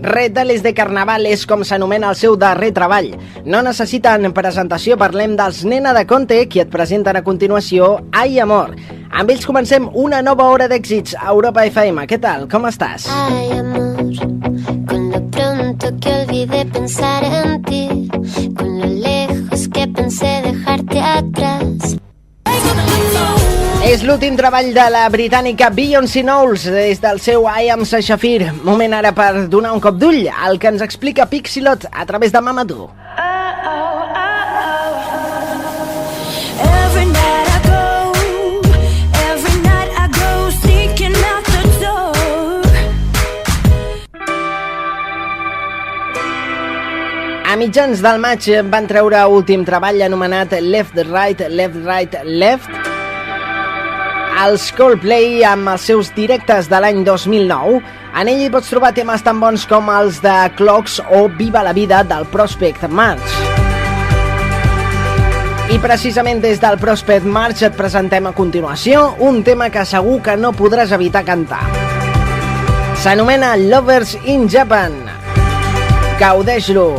Retales de Carnaval és com s'anomena el seu darrer treball. No necessiten presentació, parlem dels Nena de Conte, qui et presenten a continuació Ai Amor. Amb ells comencem una nova hora d'èxits a Europa FM. Què tal? Com estàs? Ay, amor, con lo pronto que olvidé pensar en ti, con lo lejos que pensé dejarte atrás. És l'últim treball de la britànica Beyoncé Knowles des del seu I Am Shafir. Moment ara per donar un cop d'ull al que ens explica Pixilot a través de Mamadou. A mitjans del maig van treure últim treball anomenat Left, Right, Left, Right, Left. Els Coldplay amb els seus directes de l'any 2009. En ell hi pots trobar temes tan bons com els de Clocks o Viva la vida del Prospect March. I precisament des del Prospect March et presentem a continuació un tema que segur que no podràs evitar cantar. S'anomena Lovers in Japan. Gaudeix-lo!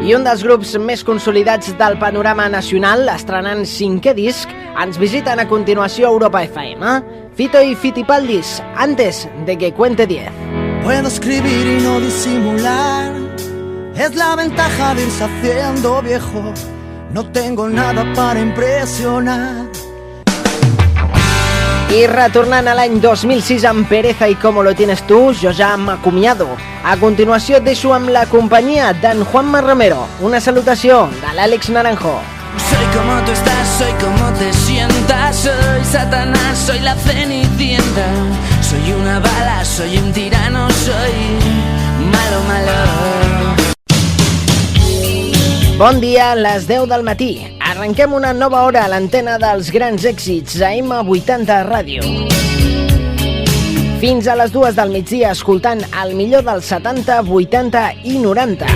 I un dels grups més consolidats del panorama nacional, estrenant 5è disc, ens visiten a continuació a Europa FM. Fito y Fitipaldis, antes de que cuente 10. Puedo escribir y no disimular, es la ventaja de irse haciendo viejo. No tengo nada para impresionar. I retornant a l'any 2006 amb Pereza i Cómo lo tienes tú, jo ja m'acomiado. A continuació et deixo amb la companyia d'en Juanma Romero. Una salutació de l'Àlex Naranjo. Soy como tú estás, soy como te sientas, soy Satanás, soy la Cenicienta, soy una bala, soy un tirano, soy malo, malo. Bon dia, a les 10 del matí. Arrenquem una nova hora a l'antena dels grans èxits a M80 Ràdio. Fins a les 2 del migdia escoltant el millor dels 70, 80 i 90.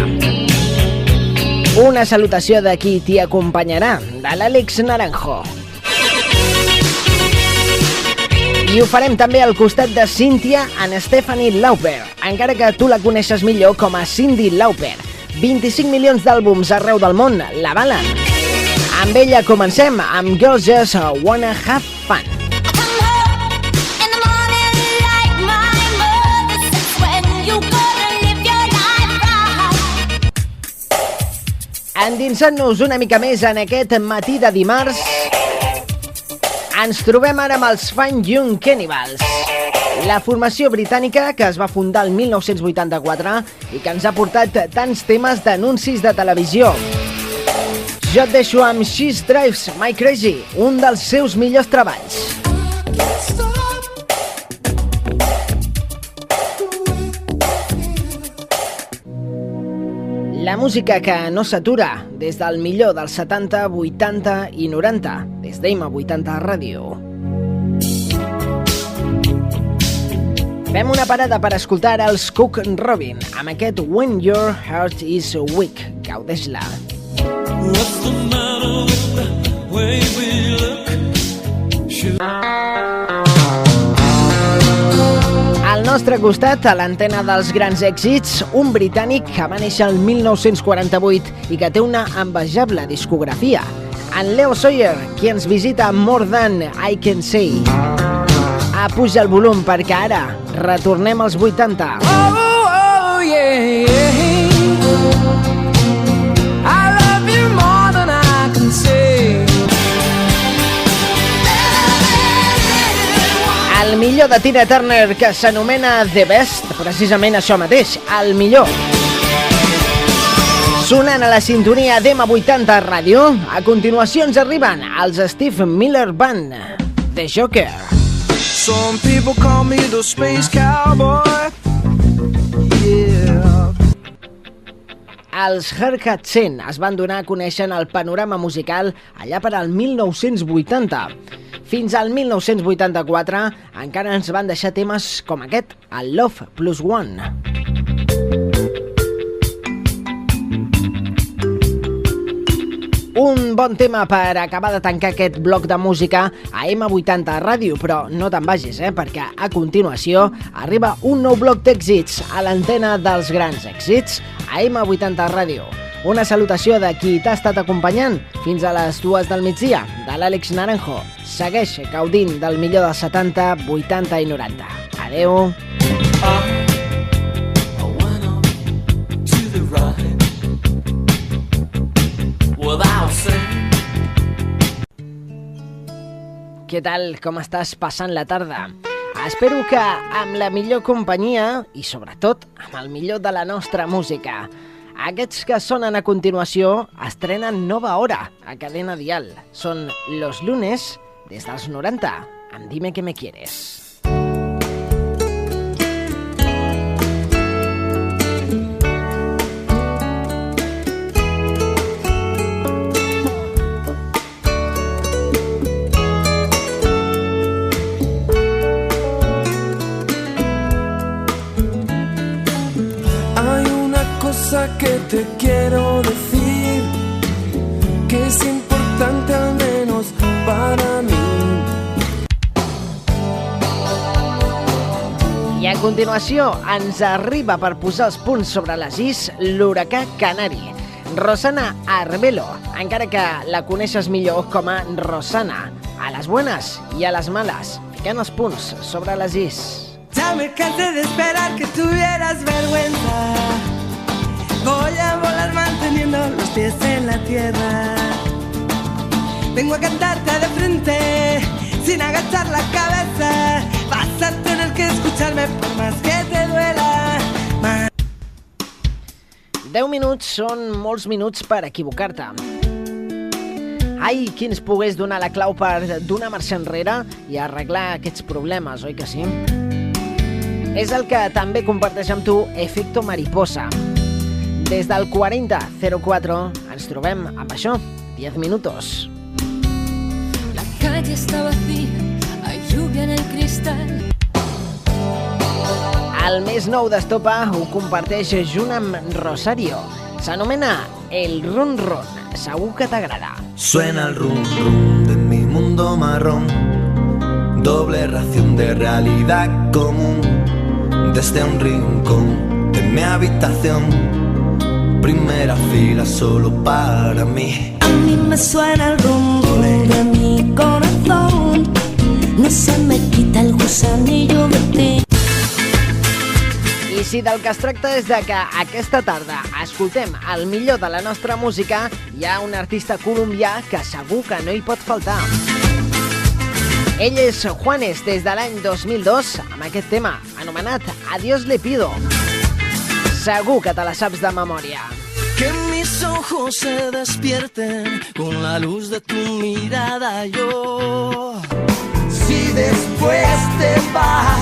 Una salutació de qui t'hi acompanyarà, de l'Àlex Naranjo. I ho farem també al costat de Cynthia and Stephanie Lauper, encara que tu la coneixes millor com a Cyndi Lauper. 25 milions d'àlbums arreu del món l'avalen. Amb ella comencem amb Girls Just Wanna Have Fun. Endinsant-nos una mica més en aquest matí de dimarts, ens trobem ara amb els Fine Young Cannibals, la formació britànica que es va fundar el 1984 i que ens ha portat tants temes d'anuncis de televisió. Jo et deixo amb She Drives My Crazy, un dels seus millors treballs. La música que no s'atura des del millor dels 70, 80 i 90, des d'M80 Ràdio. Fem una parada per escoltar els Cook Robin amb aquest When Your Heart Is Weak. Gaudeix-la. What's the matter with the way we look? Al nostre costat, a l'antena dels grans èxits, un britànic que va néixer el 1948 i que té una envejable discografia. En Leo Sawyer, qui ens visita More Than I Can Say. Puja el volum perquè ara retornem als 80. Oh, yeah, yeah. I love you more than I can say. El millor de Tina Turner, que s'anomena The Best, precisament això mateix, el millor. Sonant a la sintonia d'M80 Ràdio, a continuació ens arriben els Steve Miller Band, The Joker. Some people call me the space cowboy. Yeah. Els Haircut 100 es van donar a conèixer en el panorama musical allà per al 1980. Fins al 1984 encara ens van deixar temes com aquest, el Love Plus One. Un bon tema per acabar de tancar aquest bloc de música a M80 Ràdio, però no te'n vagis, perquè a continuació arriba un nou bloc d'èxits a l'antena dels grans èxits a M80 Ràdio. Una salutació de qui t'ha estat acompanyant fins a les 2 del migdia, de l'Àlex Naranjo. Segueix gaudint del millor dels 70, 80 i 90. Adeu! Què tal? Com estàs passant la tarda? Espero que amb la millor companyia i sobretot amb el millor de la nostra música. Aquests que sonen a continuació estrenen nova hora a Cadena Dial. Són Los Lunes des dels 90 amb Dime que me quieres. Que te quiero decir que es importante al menos para mí. I a continuació ens arriba per posar els punts sobre les is l'huracà Canari. Rosana Arbelo, encara que la coneixes millor com a Rosana, a les buenas i a les malas, ficant els punts sobre les is. Ya me cansé de esperar que tuvieras vergüenza. Voy a volar manteniendo los pies en la tierra. Vengo a cantarte de frente, sin agachar la cabeza. Vas a tener que escucharme por más que te duela. 10 minuts són molts minuts per equivocar-te. Ai, qui ens pogués donar la clau per donar marxa enrere i arreglar aquests problemes, oi que sí? És el que també comparteix amb tu Efecto Mariposa. Des del 4004 ens trobem amb això, 10 minutos. La calle está vacía, hay lluvia en el cristal. El més nou d'Estopa ho comparteix junt amb Rosario. S'anomena El Run Run. Segur que t'agrada. Suena el rum rum de mi mundo marrón, doble ración de realidad común, desde un rincón de mi habitación. Primera fila solo para mí. A mí me suena el rum rum de mi corazón. No se me quita el gusanillo de ti. I si del que es tracta és de que aquesta tarda escoltem el millor de la nostra música, hi ha un artista colombià que segur que no hi pot faltar. Ell és Juanes des de l'any 2002 amb aquest tema anomenat Adiós le pido. Segur que te la saps de memòria. Que mis ojos se despierten con la luz de tu mirada, yo. Si después te vas,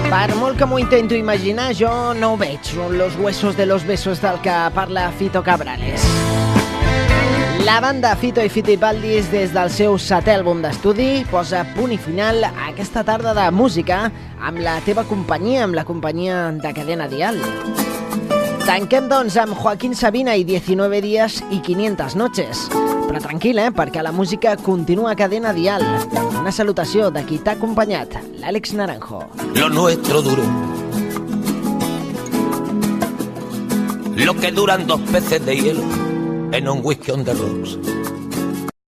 per molt que m'ho intento imaginar, jo no ho veig, los huesos de los besos del que parla Fito Cabrales. La banda Fito i Fitipaldis, des del seu 7è àlbum d'estudi, posa punt i final a aquesta tarda de música amb la teva companyia, amb la companyia de Cadena Dial. Tanquem, doncs, amb Joaquín Sabina i 19 días y 500 noches. Però tranquil, perquè la música continua a Cadena Dial. Una salutació de qui t'ha acompanyat, l'Àlex Naranjo. Lo nuestro duró lo que duran 2 peces de hielo en un whisky on the rocks.